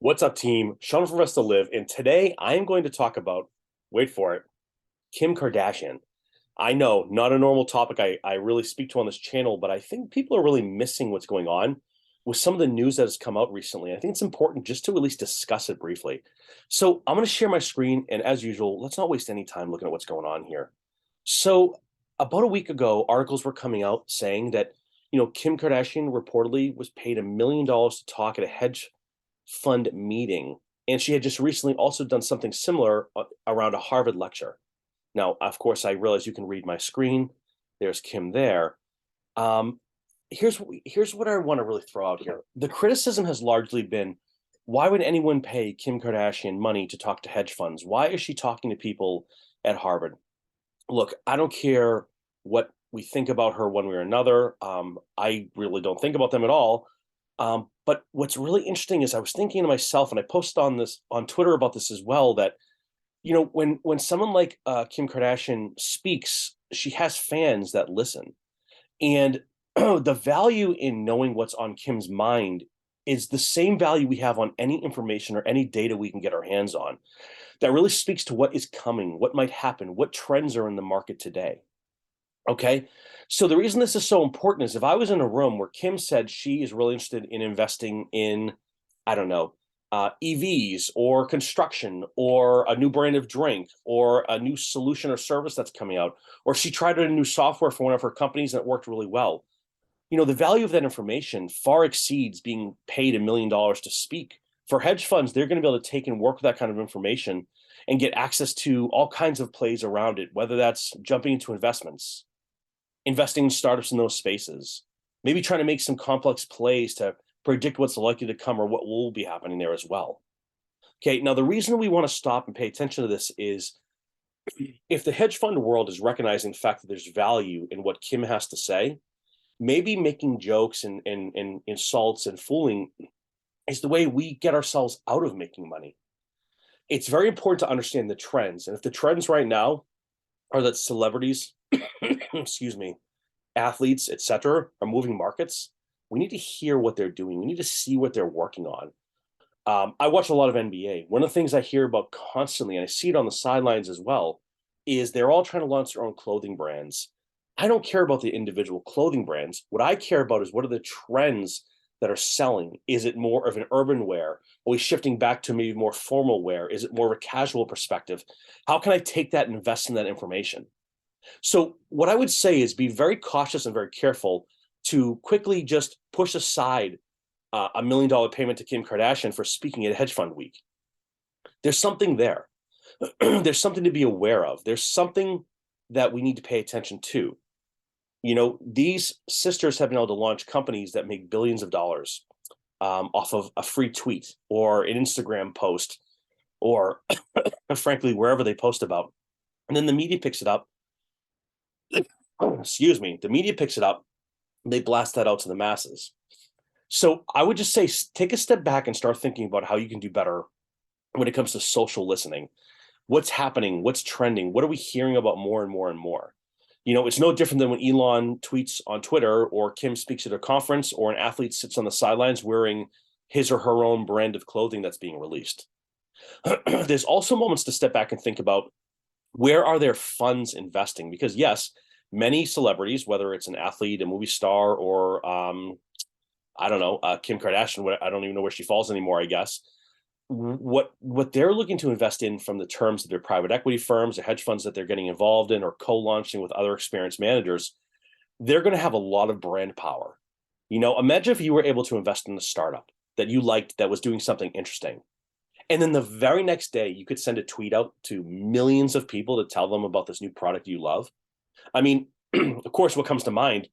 What's up, team? Sean from Rest to Live, and today I am going to talk about, wait for it, Kim Kardashian. I know, not a normal topic I really speak to on this channel, but I think people are really missing what's going on with some of the news that has come out recently. I think it's important just to at least discuss it briefly. So I'm going to share my screen, and as usual, let's not waste any time looking at what's going on here. So about a week ago, articles were coming out saying that, Kim Kardashian reportedly was paid $1 million to talk at a hedge fund meeting. And she had just recently also done something similar around a Harvard lecture. Now, of course, I realize you can read my screen. There's Kim there. Um, here's what I want to really throw out here. The criticism has largely been, why would anyone pay Kim Kardashian money to talk to hedge funds? Why is she talking to people at Harvard? Look, I don't care what we think about her one way or another. I really don't think about them at all. But what's really interesting is I was thinking to myself, and I posted on this on Twitter about this as well, that when someone like Kim Kardashian speaks, she has fans that listen, and the value in knowing what's on Kim's mind is the same value we have on any information or any data we can get our hands on. That really speaks to what is coming, what might happen, what trends are in the market today. Okay. So the reason this is so important is if I was in a room where Kim said she is really interested in investing in, I don't know, EVs or construction or a new brand of drink or a new solution or service that's coming out, or she tried a new software for one of her companies and it worked really well. The value of that information far exceeds being paid $1 million to speak. For hedge funds, they're going to be able to take and work with that kind of information and get access to all kinds of plays around it, whether that's jumping into investments, investing in startups in those spaces, maybe trying to make some complex plays to predict what's likely to come or what will be happening there as well. Okay, now the reason we want to stop and pay attention to this is if the hedge fund world is recognizing the fact that there's value in what Kim has to say, maybe making jokes and insults and fooling is the way we get ourselves out of making money. It's very important to understand the trends. And if the trends right now are that celebrities, excuse me, athletes, etc., are moving markets, we need to hear what they're doing. We need to see what they're working on. I watch a lot of NBA. One of the things I hear about constantly, and I see it on the sidelines as well, is they're all trying to launch their own clothing brands. I don't care about the individual clothing brands. What I care about is what are the trends that are selling? Is it more of an urban wear? Are we shifting back to maybe more formal wear? Is it more of a casual perspective? How can I take that and invest in that information? So what I would say is be very cautious and very careful to quickly just push aside $1 million payment to Kim Kardashian for speaking at Hedge Fund Week. There's something there. There's something to be aware of. There's something that we need to pay attention to. These sisters have been able to launch companies that make billions of dollars off of a free tweet or an Instagram post or frankly, wherever they post about. And then the media picks it up. Excuse me. The media picks it up. They blast that out to the masses. So I would just say take a step back and start thinking about how you can do better when it comes to social listening. What's happening? What's trending? What are we hearing about more and more and more? It's no different than when Elon tweets on Twitter or Kim speaks at a conference or an athlete sits on the sidelines wearing his or her own brand of clothing that's being released. There's also moments to step back and think about where are their funds investing? Because yes, many celebrities, whether it's an athlete, a movie star, or I don't know, Kim Kardashian, I don't even know where she falls anymore, I guess. What they're looking to invest in from the terms of their private equity firms, the hedge funds that they're getting involved in or co-launching with other experienced managers, they're going to have a lot of brand power. Imagine if you were able to invest in a startup that you liked that was doing something interesting. And then the very next day, you could send a tweet out to millions of people to tell them about this new product you love. I mean, of course, what comes to mind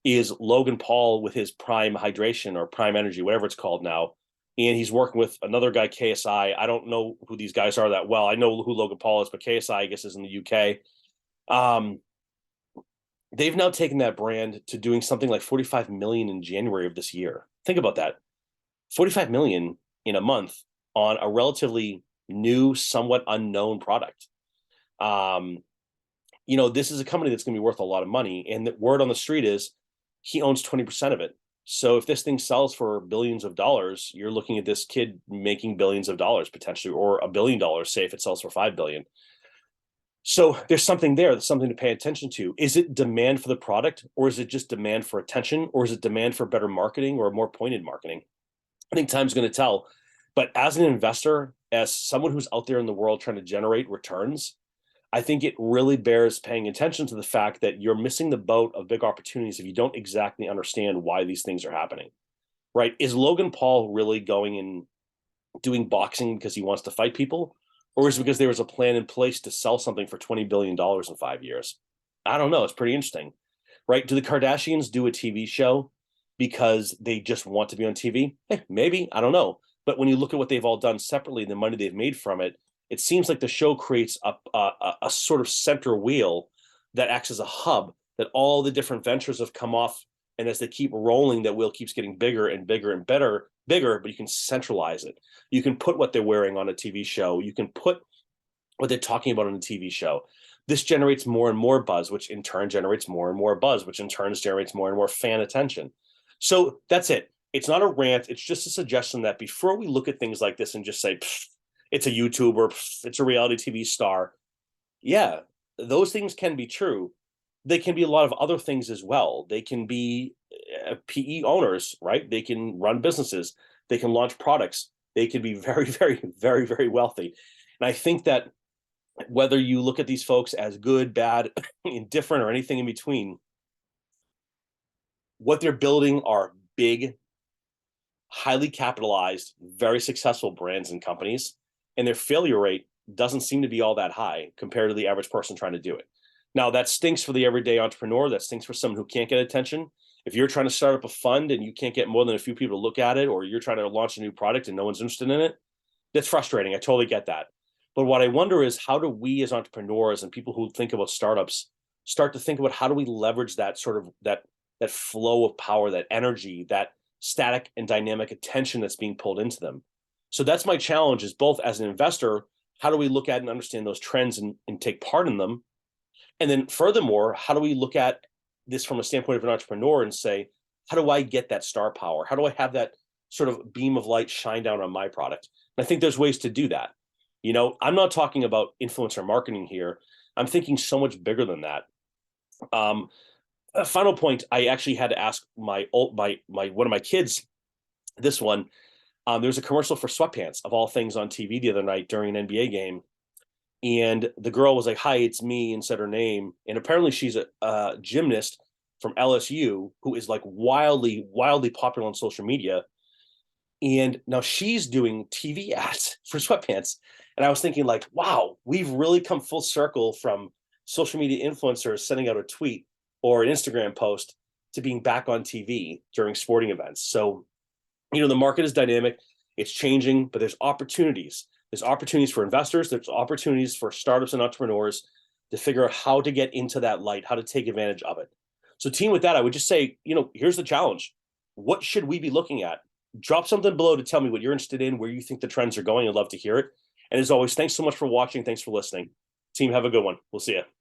is Logan Paul with his Prime Hydration or Prime Energy, whatever it's called now. And he's working with another guy, KSI. I don't know who these guys are that well. I know who Logan Paul is, but KSI, I guess, is in the UK. They've now taken that brand to doing something like 45 million in January of this year. Think about that. 45 million in a month on a relatively new, somewhat unknown product. This is a company that's going to be worth a lot of money. And the word on the street is he owns 20% of it. So if this thing sells for billions of dollars, you're looking at this kid making billions of dollars potentially, or $1 billion, say if it sells for 5 billion. So there's something there. There's something to pay attention to. Is it demand for the product, or is it just demand for attention, or is it demand for better marketing or more pointed marketing? I think time's going to tell. But as an investor, as someone who's out there in the world trying to generate returns, I think it really bears paying attention to the fact that you're missing the boat of big opportunities if you don't exactly understand why these things are happening, right? Is Logan Paul really going and doing boxing because he wants to fight people? Or is it because there was a plan in place to sell something for $20 billion in 5 years? I don't know. It's pretty interesting, right? Do the Kardashians do a TV show because they just want to be on TV? Maybe. I don't know. But when you look at what they've all done separately, the money they've made from it, it seems like the show creates a sort of center wheel that acts as a hub that all the different ventures have come off. And as they keep rolling, that wheel keeps getting bigger and bigger and bigger, but you can centralize it. You can put what they're wearing on a TV show. You can put what they're talking about on a TV show. This generates more and more buzz, which in turn generates more and more buzz, which in turn generates more and more fan attention. So that's it. It's not a rant. It's just a suggestion that before we look at things like this and just say, it's a YouTuber, it's a reality TV star. Yeah, those things can be true. They can be a lot of other things as well. They can be PE owners, right? They can run businesses. They can launch products. They can be very, very, very, very wealthy. And I think that whether you look at these folks as good, bad, indifferent, or anything in between, what they're building are big, highly capitalized, very successful brands and companies, and their failure rate doesn't seem to be all that high compared to the average person trying to do it. Now, that stinks for the everyday entrepreneur. That stinks for someone who can't get attention. If you're trying to start up a fund and you can't get more than a few people to look at it, or you're trying to launch a new product and no one's interested in it, that's frustrating. I totally get that. But what I wonder is, how do we as entrepreneurs and people who think about startups start to think about how do we leverage that sort of that flow of power, that energy, that static and dynamic attention that's being pulled into them? So that's my challenge, is both as an investor, how do we look at and understand those trends and take part in them? And then furthermore, how do we look at this from a standpoint of an entrepreneur and say, how do I get that star power? How do I have that sort of beam of light shine down on my product? And I think there's ways to do that. You know, I'm not talking about influencer marketing here. I'm thinking so much bigger than that. A final point, I actually had to ask my one of my kids this one. There was a commercial for sweatpants, of all things, on TV the other night during an NBA game. And the girl was like, "Hi, it's me," and said her name. And apparently she's a gymnast from LSU who is like wildly, wildly popular on social media. And now she's doing TV ads for sweatpants. And I was thinking, like, wow, we've really come full circle from social media influencers sending out a tweet or an Instagram post to being back on TV during sporting events. So, you know, the market is dynamic, it's changing, but there's opportunities. There's opportunities for investors, there's opportunities for startups and entrepreneurs to figure out how to get into that light, how to take advantage of it. So, team, with that, I would just say, you know, here's the challenge. What should we be looking at? Drop something below to tell me what you're interested in, where you think the trends are going. I'd love to hear it. And as always, thanks so much for watching. Thanks for listening. Team, have a good one. We'll see you.